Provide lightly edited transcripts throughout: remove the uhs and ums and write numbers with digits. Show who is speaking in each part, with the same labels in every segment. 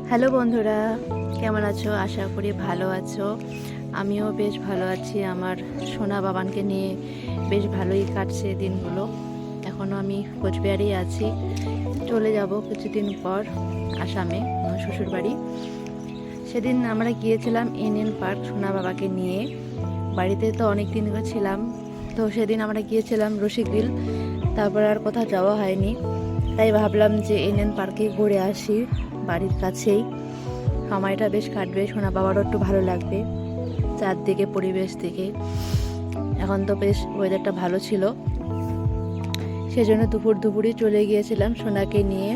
Speaker 1: Hello বন্ধুরা, কেমন আছো? আশা করি ভালো আছো। আমিও বেশ ভালো আছি। আমার সোনা বাবানকে নিয়ে বেশ ভালোই কাটছে দিনগুলো। এখনও আমি কোচবিহারেই আছি, চলে যাব কিছুদিন পর আসামে, আমার শ্বশুরবাড়ি। সেদিন আমরা গিয়েছিলাম এনএন পার্ক সোনা বাবাকে নিয়ে। বাড়িতে তো অনেক দিন ধরে ছিলাম, তো সেদিন আমরা গিয়েছিলাম রসিকবিল, তারপর আর কোথাও যাওয়া হয়নি। তাই ভাবলাম যে এনএন পার্কে ঘুরে আসি, বাড়ির কাছেই। সময়টা বেশ কাটবে, সোনা বাবারও একটু ভালো লাগবে চারদিকে পরিবেশ থেকে। এখন তো বেশ ওয়েদারটা ভালো ছিল, সেজন্য দুপুরই চলে গিয়েছিলাম সোনাকে নিয়ে।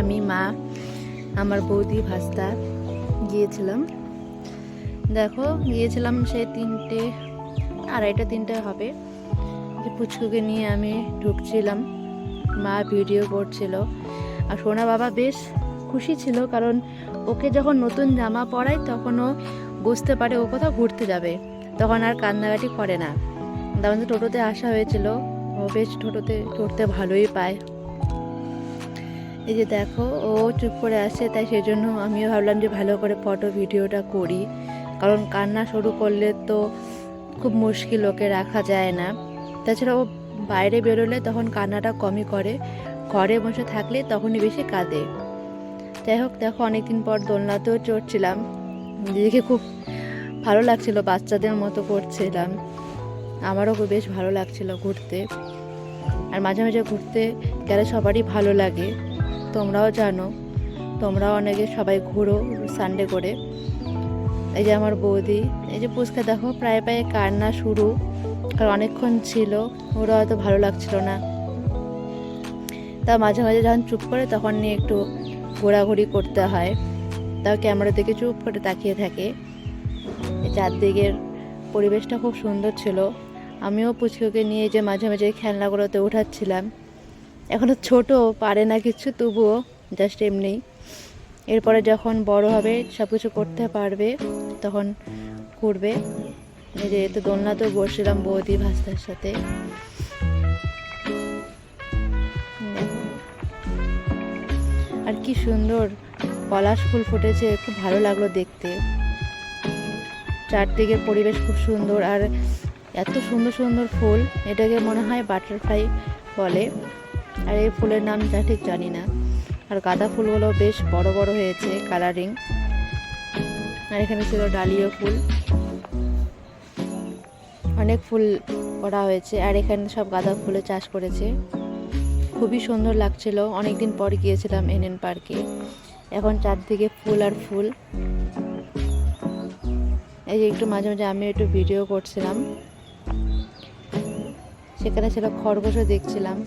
Speaker 1: আমি, মা, আমার বৌদি, ভাস্তা গিয়েছিলাম। দেখো, গিয়েছিলাম সেই 2:30 হবে। যে পুচকুকে নিয়ে আমি ঢুকছিলাম, মা ভিডিও করছিল। আর সোনা বাবা বেশ খুশি ছিল, কারণ ওকে যখন নতুন জামা পরায় তখন ও বুঝতে পারে ও কোথাও ঘুরতে যাবে, তখন আর কান্নাকাটি করে না। তখন টোটোতে আসা হয়েছিল, ও বেশ টোটোতে চড়তে ভালোই পায়। এই যে দেখো, ও চুপ করে আসে, তাই সেজন্য আমিও ভাবলাম যে ভালো করে ফটো ভিডিওটা করি, কারণ কান্না শুরু করলে তো খুব মুশকিল, ওকে রাখা যায় না। তাছাড়া ও বাইরে বেরোলে তখন কান্নাটা কমই করে, ঘরে বসে থাকলে তখনই বেশি কাঁদে। যাই হোক, দেখো অনেকদিন পর দোলনাতেও চড়ছিলাম, নিজেকে খুব ভালো লাগছিল, বাচ্চাদের মতো করছিলাম। আমারও বেশ ভালো লাগছিল ঘুরতে। আর মাঝে মাঝে ঘুরতে গেলে সবারই ভালো লাগে, তোমরাও জানো, তোমরাও অনেকে সবাই ঘুরো সানডে করে। এই যে আমার বৌদি, এই যে পুচকা দেখো প্রায় কান্না শুরু, কারণ অনেকক্ষণ ছিল, ওরা হয়তো ভালো লাগছিল না। তা মাঝে মাঝে যখন চুপ করে তখন নিয়ে একটু ঘোরাঘুরি করতে হয়, তাও ক্যামেরা দেখে চুপ করে তাকিয়ে থাকে। এই চারদিকের পরিবেশটা খুব সুন্দর ছিল। আমিও পুচকুকে নিয়ে যে মাঝে মাঝে খেলনাগুলোতে উঠাচ্ছিলাম। এখনও ছোট, পারে না কিছু, তবুও জাস্ট এমনি। এরপরে যখন বড় হবে, সব কিছু করতে পারবে, তখন করবে। এই যে এতে দোলনাতেও বসছিলাম বৌদি ভাস্তার সাথে। আর কি সুন্দর পলাশ ফুল ফুটেছে, খুব ভালো লাগলো দেখতে। চারদিকের পরিবেশ খুব সুন্দর, আর এত সুন্দর সুন্দর ফুল, এটাকে মনে হয় বাটারফ্লাই বলে। আর এই ফুলের নাম ঠিক জানি না। আর গাঁদা ফুলগুলো বেশ বড় বড় হয়েছে, কালারিং। আর এখানে ছিল ডালিয়া ফুল, অনেক ফুল করা হয়েছে। আর এখানে সব গাঁদা ফুলের চাষ করেছে, খুবই সুন্দর লাগছিল। অনেকদিন পর গিয়েছিলাম এনএন পার্কে, এখন চারদিকে ফুল আর ফুল। এই যে একটু মাঝে মাঝে আমি একটু ভিডিও করছিলাম, সেখানে ছিল খরগোশও দেখছিলাম।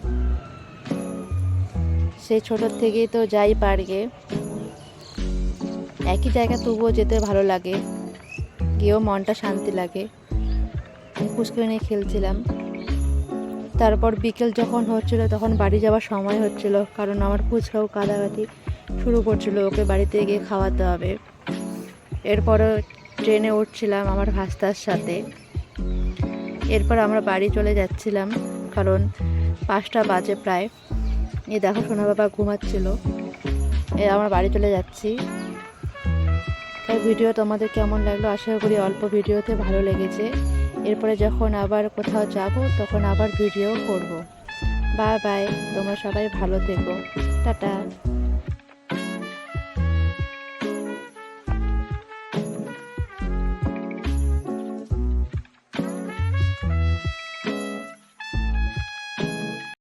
Speaker 1: সেই ছোটোর থেকেই তো যাই পার্কে, একই জায়গা, তবুও যেতে ভালো লাগে, গিয়েও মনটা শান্তি লাগে। পুচকে নিয়ে খেলছিলাম। তারপর বিকেল যখন হচ্ছিল তখন বাড়ি যাওয়ার সময় হচ্ছিল, কারণ আমার পুচকাও কাঁদাকাটি শুরু করছিল, ওকে বাড়িতে গিয়ে খাওয়াতে হবে। এরপরে ট্রেনে উঠছিলাম আমার ভাস্তার সাথে। এরপর আমরা বাড়ি চলে যাচ্ছিলাম, কারণ 5টা বাজে প্রায়। এই দেখো সোনা বাবা ঘুমাচ্ছিল, আমরা বাড়ি চলে যাচ্ছি। তাই ভিডিও তোমাদের কেমন লাগলো, আশা করি অল্প ভিডিওতে ভালো লেগেছে। এরপরে যখন আবার কোথাও যাব তখন আবার ভিডিও করব। বাই বাই, তোমরা সবাই ভালো থেকো, টাটা।